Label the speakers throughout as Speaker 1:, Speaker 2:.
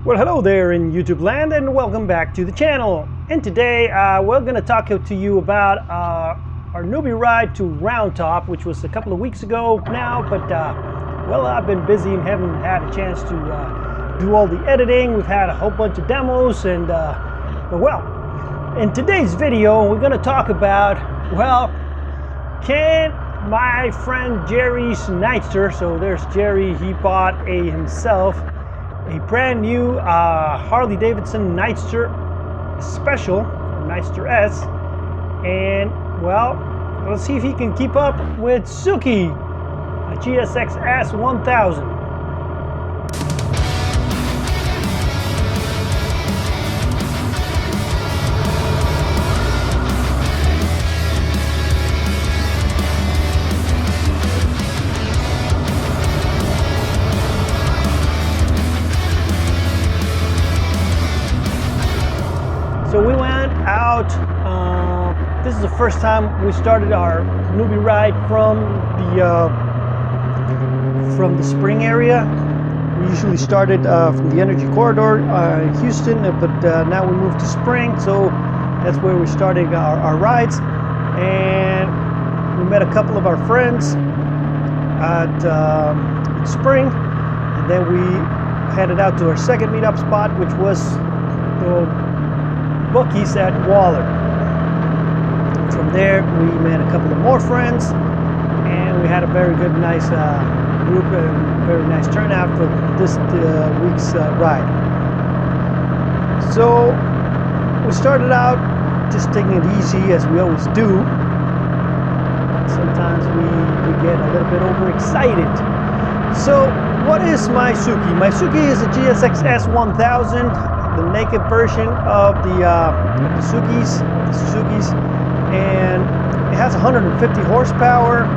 Speaker 1: Well, hello there in YouTube land and welcome back to the channel. And today we're going to talk to you about our newbie ride to Round Top, which was a couple of weeks ago now, but well, I've been busy and haven't had a chance to do all the editing. We've had a whole bunch of demos and but well, in today's video we're going to talk about, well, can my friend Jerry's Nightster, so there's Jerry, he bought himself a brand new Harley Davidson Nightster Special, or Nightster S, and well, let's see if he can keep up with Sookie, a GSX-S1000. So we went out, this is the first time we started our newbie ride from the spring area. We usually started from the Energy Corridor in Houston, but now we moved to Spring, so that's where we started our rides. And we met a couple of our friends at Spring, and then we headed out to our second meetup spot, which was the Bookies at Waller. From there we met a couple of more friends and we had a very good, nice group and very nice turnout for this week's ride. So we started out just taking it easy, as we always do. Sometimes we get a little bit overexcited. So what is my Sookie? My Sookie is a GSX-S1000, the naked version of the Suzuki's, and it has 150 horsepower.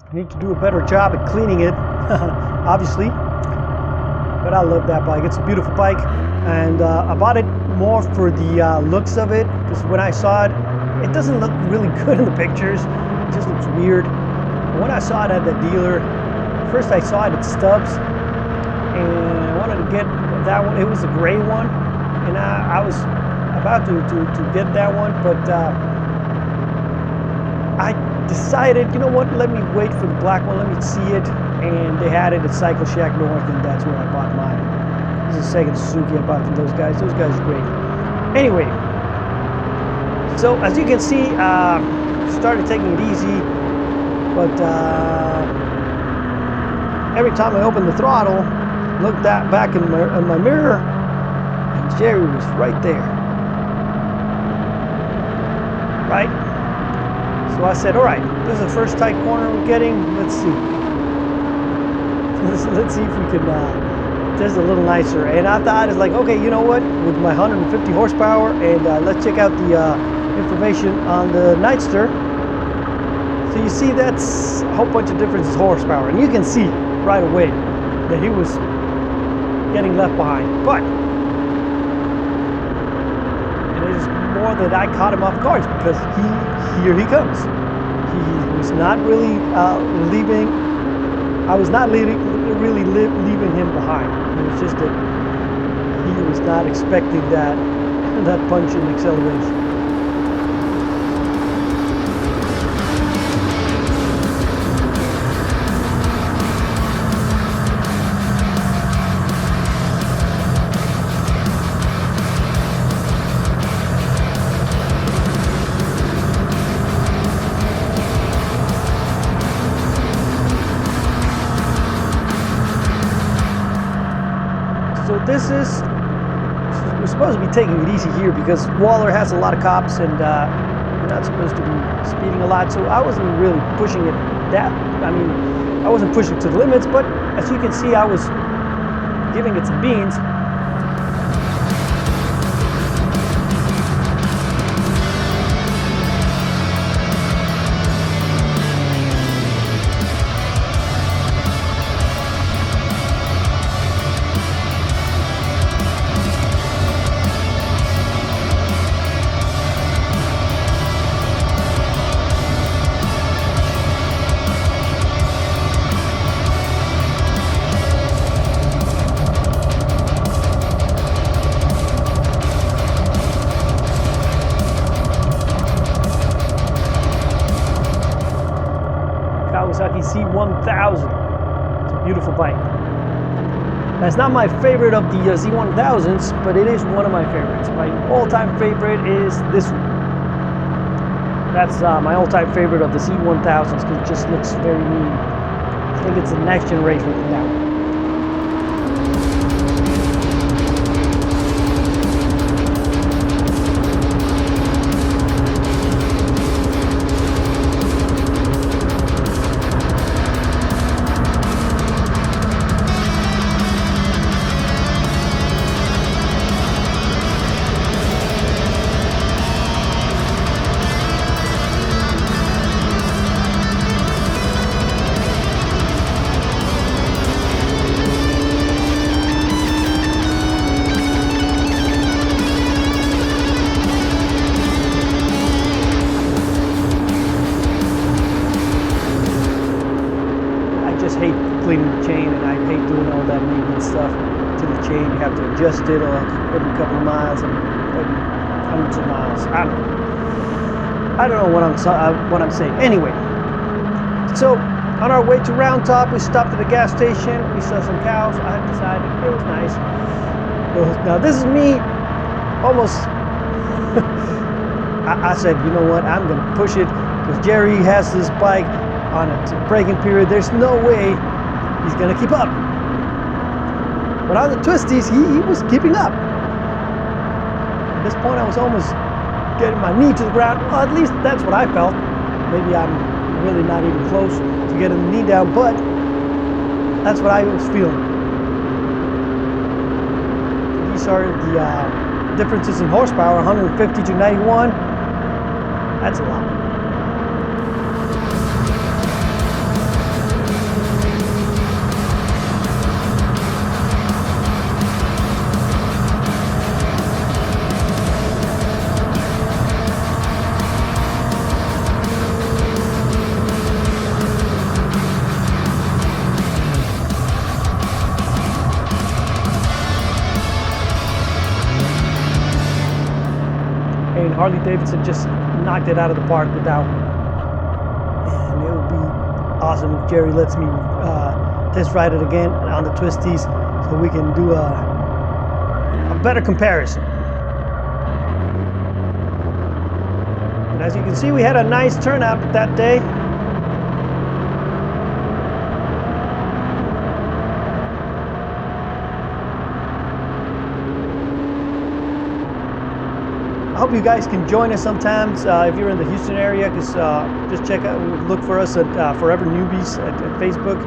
Speaker 1: I need to do a better job at cleaning it, obviously, but I love that bike. It's a beautiful bike, and I bought it more for the looks of it, because when I saw it, it doesn't look really good in the pictures. It just looks weird. But when I saw it at the dealer, first I saw it at Stubbs, and I wanted to get that one. It was a gray one, and I was about to get that one, but I decided, you know what, let me wait for the black one, let me see it, and they had it at Cycle Shack North, and that's where I bought mine. This is the second Suzuki I bought from those guys. Those guys are great. Anyway, so as you can see, started taking it easy, but every time I opened the throttle, looked back in my mirror, and Jerry was right there. Right? So I said, all right, this is the first tight corner we're getting. Let's see. Let's see if we can test a little nicer. And I thought, it's like, okay, you know what? With my 150 horsepower, and let's check out the information on the Nightster. So you see, that's a whole bunch of difference in horsepower, and you can see right away that he was getting left behind. But it is more that I caught him off guard, because here he comes. He was not really leaving. I was not really leaving him behind. It was just that he was not expecting that punch in acceleration. So this is, we're supposed to be taking it easy here because Waller has a lot of cops, and You're not supposed to be speeding a lot, so I wasn't really pushing it that, I mean, I wasn't pushing to the limits, but as you can see, I was giving it some beans. Kawasaki C1000. It's a beautiful bike. That's not my favorite of the Z1000s, but it is one of my favorites. My all-time favorite is this one. That's my all-time favorite of the Z1000s because it just looks very neat. I think it's the next generation of that one. Hate cleaning the chain, and I hate doing all that maintenance stuff to the chain. You have to adjust it every couple of miles and every hundreds of miles. I don't know what I'm saying. Anyway, so on our way to Round Top, we stopped at a gas station. We saw some cows. I decided it was nice. Now this is me almost. I said, you know what? I'm gonna push it because Jerry has this bike on a braking period. There's no way he's gonna keep up. But on the twisties, he was keeping up. At this point, I was almost getting my knee to the ground. Well, at least that's what I felt. Maybe I'm really not even close to getting the knee down, but that's what I was feeling. These are the differences in horsepower, 150 to 91. That's a lot. And Harley Davidson just knocked it out of the park with that one. And it would be awesome if Jerry lets me test ride it again on the twisties so we can do a better comparison. And as you can see, we had a nice turnout that day. I hope you guys can join us sometimes if you're in the Houston area, because just check out, look for us at Forever Noobies at Facebook.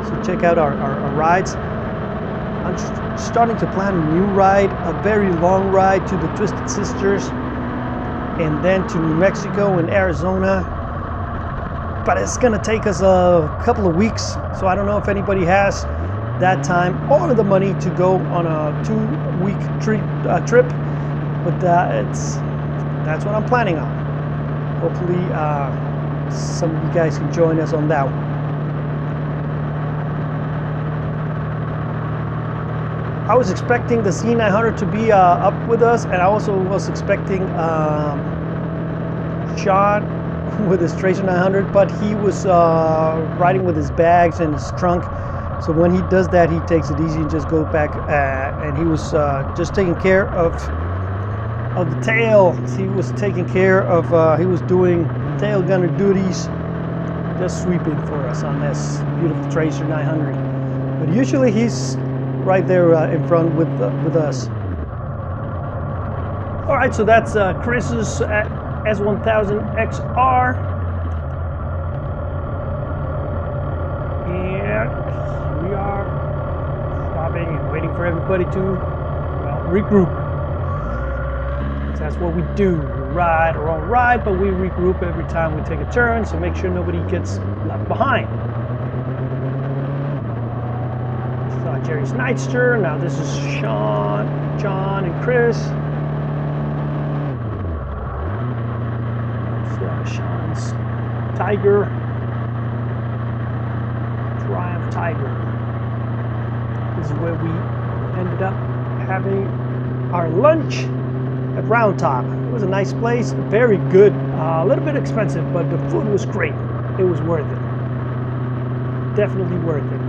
Speaker 1: So check out our rides. I'm starting to plan a new ride, a very long ride to the Twisted Sisters, and then to New Mexico and Arizona. But it's gonna take us a couple of weeks, so I don't know if anybody has that time or the money to go on a 2-week trip. But that's what I'm planning on. Hopefully some of you guys can join us on that one. I was expecting the C900 to be up with us, and I also was expecting Sean with his Tracer 900, but he was riding with his bags and his trunk. So when he does that, he takes it easy and just goes back, and he was just taking care of the tail. He was taking care of, he was doing tail gunner duties, just sweeping for us on this beautiful Tracer 900. But usually he's right there in front with us. All right, so that's Chris's GSX-S1000 XR. And we are stopping and waiting for everybody to, well, regroup. So that's what we do. We ride our own ride, but we regroup every time we take a turn, so make sure nobody gets left behind. Jerry's Nightster. Now this is Sean, John, and Chris. Sean's Tiger. Triumph Tiger. This is where we ended up having our lunch at Round Top. It was a nice place, very good, a little bit expensive, but the food was great. It was worth it. Definitely worth it.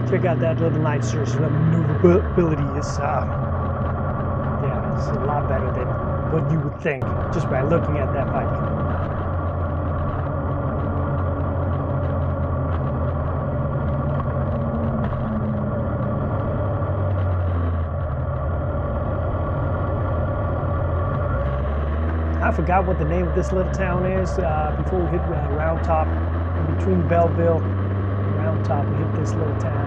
Speaker 1: Check out that little Nightster. The maneuverability is, yeah, it's a lot better than what you would think just by looking at that bike. I forgot what the name of this little town is. Before we hit Round Top, in between Bellville and Round Top, we hit this little town.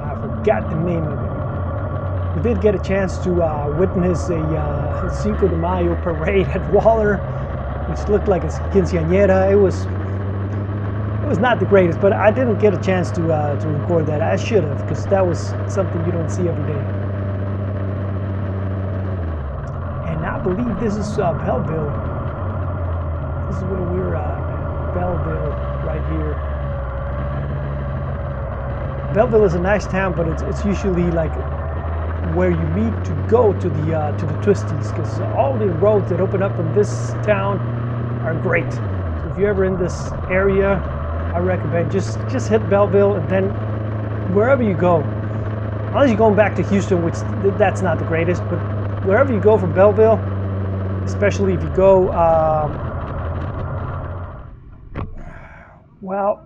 Speaker 1: I forgot the name of it. We did get a chance to witness a Cinco de Mayo parade at Waller, which looked like a quinceañera. It was not the greatest, but I didn't get a chance to record that. I should have, because that was something you don't see every day. And I believe this is Bellville. This is where we're at, Bellville, right here. Bellville is a nice town, but it's usually like where you meet to go to the twisties, because all the roads that open up from this town are great. So if you're ever in this area, I recommend just hit Bellville, and then wherever you go, unless you're going back to Houston, which that's not the greatest, but wherever you go from Bellville, especially if you go, well,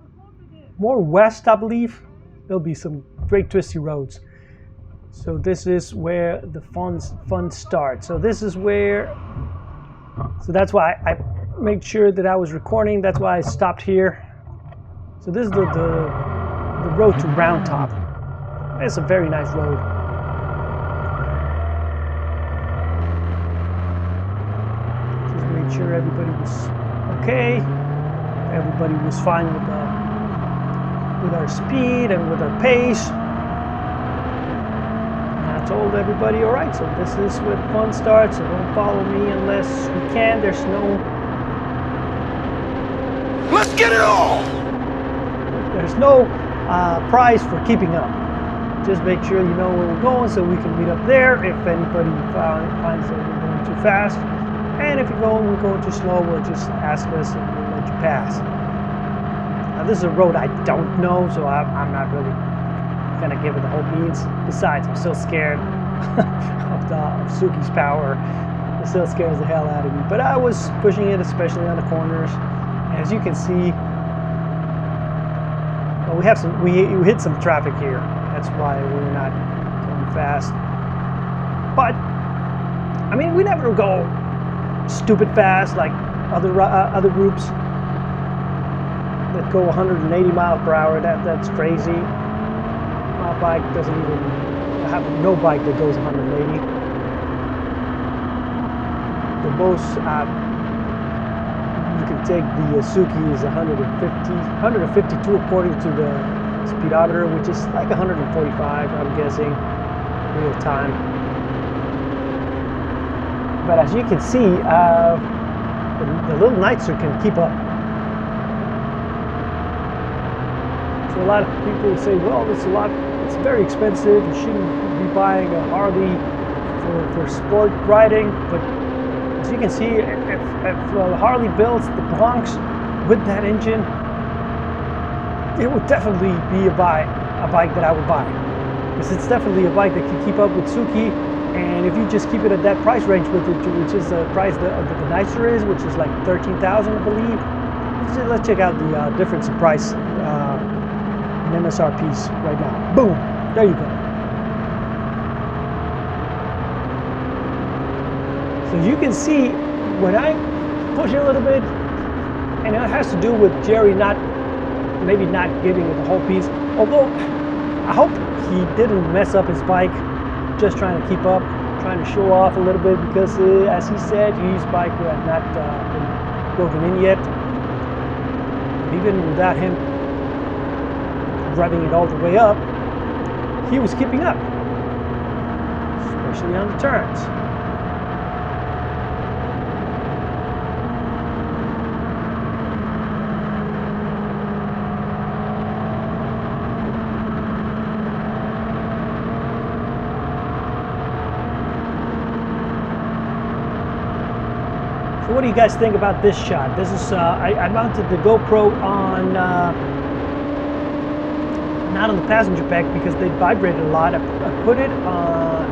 Speaker 1: more west, I believe, there'll be some great twisty roads. So this is where the fun starts. So this is where, so that's why I made sure that I was recording. That's why I stopped here. So this is the road to Round Top. It's a very nice road. Just made sure everybody was okay. Everybody was fine with our speed and with our pace. Told everybody, all right, so this is where the fun starts, so don't follow me unless you can. There's no,
Speaker 2: let's get it all.
Speaker 1: There's no prize for keeping up. Just make sure you know where we're going, so we can meet up there if anybody finds that we're going too fast. And if we're going too slow, we'll just ask us and we'll let you pass. Now this is a road I don't know, so I'm not really gonna give it the whole beans. Besides, I'm still scared of Sookie's power. It still scares the hell out of me. But I was pushing it, especially on the corners. As you can see, well, we hit some traffic here. That's why we're not going fast. But I mean, we never go stupid fast like other groups that go 180 miles per hour. That's crazy. My bike doesn't even, I have no bike that goes 180. The most you can take the Sookie is 152 according to the speedometer, which is like 145, I'm guessing, real time. But as you can see, the little Nightster can keep up. So a lot of people say, well, it's very expensive, you shouldn't be buying a Harley for sport riding. But as you can see, if Harley builds the Bronx with that engine, it would definitely be a bike that I would buy, because it's definitely a bike that can keep up with Sookie. And if you just keep it at that price range with it, which is the price that the Nightster is, which is like $13,000, I believe. Let's check out the difference in price. An MSRPs right now. Boom! There you go. So you can see when I push it a little bit, and it has to do with Jerry maybe not giving it the whole piece. Although I hope he didn't mess up his bike, just trying to keep up, trying to show off a little bit, because as he said, his bike had not been broken in yet. Even without him driving it all the way up, he was keeping up, especially on the turns. So what do you guys think about this shot? This is, I mounted the GoPro on, not on the passenger back because they vibrated a lot. I put it on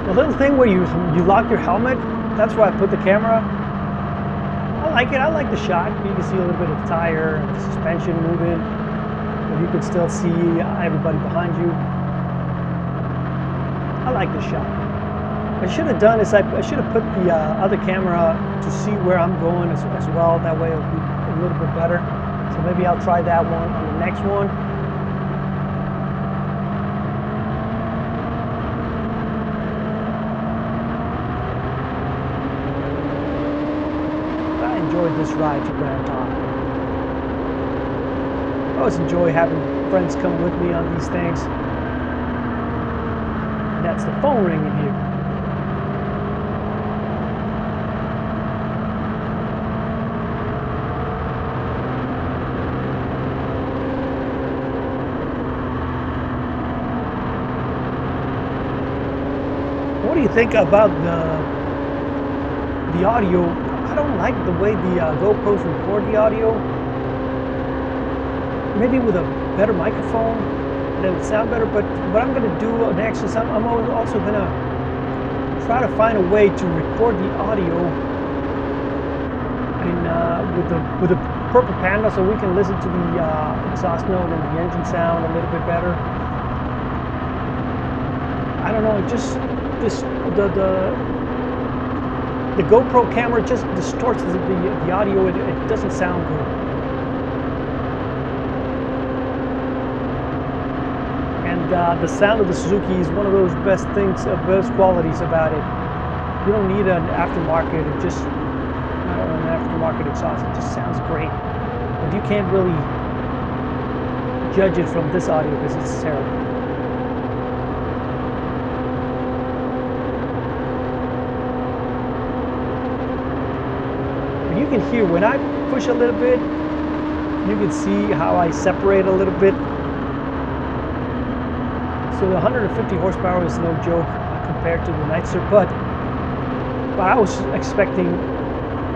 Speaker 1: the little thing where you lock your helmet. That's where I put the camera. I like it. I like the shot. You can see a little bit of the tire and the suspension moving, but you can still see everybody behind you. I like the shot. What I should have done is I should have put the other camera to see where I'm going as well. That way it'll be a little bit better. So maybe I'll try that one on the next one. I enjoyed this ride to Grand Top. I always enjoy having friends come with me on these things. And that's the phone ringing here. What do you think about the audio? I don't like the way the GoPros record the audio. Maybe with a better microphone, that would sound better. But what I'm going to do next is I'm also going to try to find a way to record the audio with the purple panda, so we can listen to the exhaust note and the engine sound a little bit better. I don't know. It just the GoPro camera just distorts the audio. It doesn't sound good. And the sound of the Suzuki is one of those best qualities about it. You don't need an aftermarket. It just an aftermarket exhaust. It just sounds great. But you can't really judge it from this audio because it's terrible. You can hear when I push a little bit, you can see how I separate a little bit. So the 150 horsepower is no joke compared to the Nightster, but I was expecting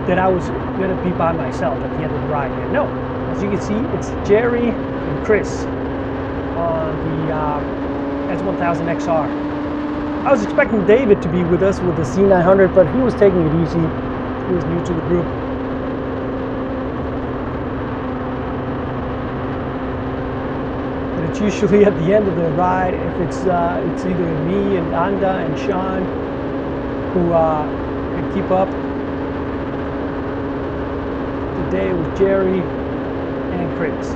Speaker 1: that I was going to be by myself at the end of the ride. And no, as you can see, it's Jerry and Chris on the S1000 XR. I was expecting David to be with us with the C900, but he was taking it easy. He was new to the group. It's usually at the end of the ride, if it's either me and Anda and Sean who can keep up. Today it was Jerry and Chris.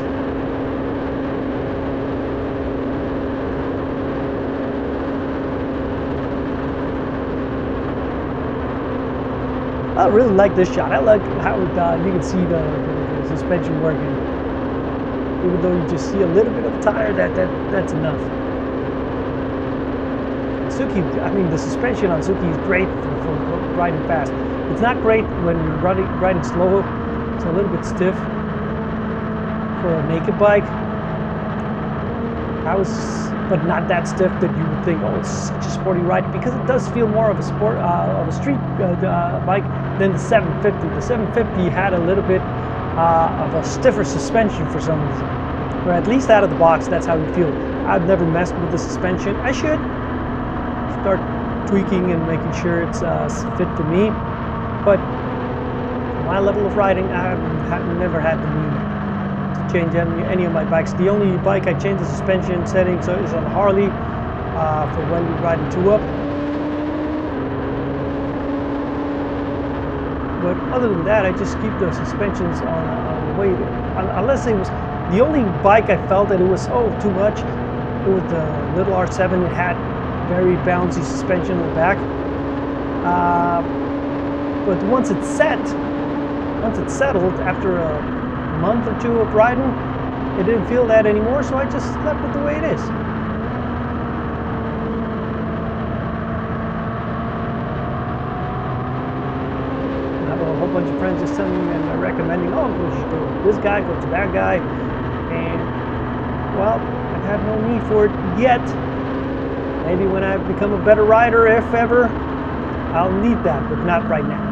Speaker 1: I really like this shot. I like how you can see the suspension working. Even though you just see a little bit of the tire, that's enough. Sookie, I mean, the suspension on Sookie is great for riding fast. It's not great when you're riding slow. It's a little bit stiff for a naked bike. But not that stiff that you would think, oh, it's such a sporty ride, because it does feel more of a sport, of a street bike than the 750. The 750 had a little bit of a stiffer suspension for some reason, or at least out of the box, that's how you feel. I've never messed with the suspension. I should start tweaking and making sure it's fit for me, but for my level of riding, I've never had the need to change any of my bikes. The only bike I change the suspension settings is on the Harley for when we're riding 2-up. But other than that, I just keep the suspensions on the way. Unless it was the only bike I felt that it was too much. It was the little R7. It had very bouncy suspension in the back. But once it's settled after a month or two of riding, it didn't feel that anymore. So I just left it the way it is. A whole bunch of friends just telling me and recommending, you should go to this guy, go to that guy, and well, I've had no need for it yet. Maybe when I become a better rider, if ever, I'll need that, but not right now.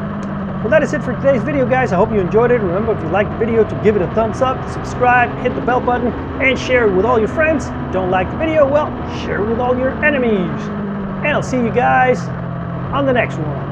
Speaker 1: Well, that is it for today's video, guys. I hope you enjoyed it. Remember, if you liked the video, to give it a thumbs up, subscribe, hit the bell button, and share it with all your friends. Don't like the video? Well, share it with all your enemies. And I'll see you guys on the next one.